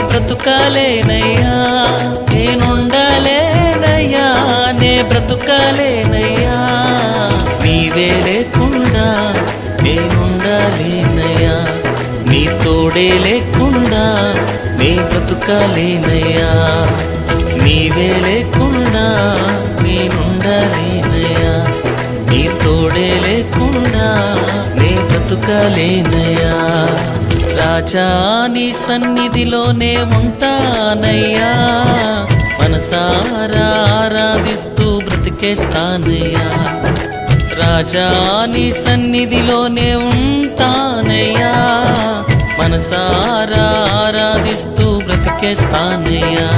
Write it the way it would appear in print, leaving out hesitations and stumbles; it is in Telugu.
బ్రతుకాలేనయ్యా, నేనుండాలేనయ్యా, నే బ్రతుకాలేనయ్యా. నీవే లేకుండా నేనుండాలేనయ్యా, నీ తోడే లేకుండా నే బ్రతుకాలేనయ్యా. నీవే లేకుండా నేనుండాలేనయ్యా, నీ తోడే లేకుండా నే బ్రతుకాలేనయ్యా. రాజా నీ సన్నిధిలోనే ఉంటానయ్యా, మనసారా ఆరాధిస్తూ బ్రతికేస్తానయ్యా. రాజా నీ సన్నిధిలోనే ఉంటానయ్యా, మనసారా ఆరాధిస్తూ బ్రతికేస్తానయ్యా.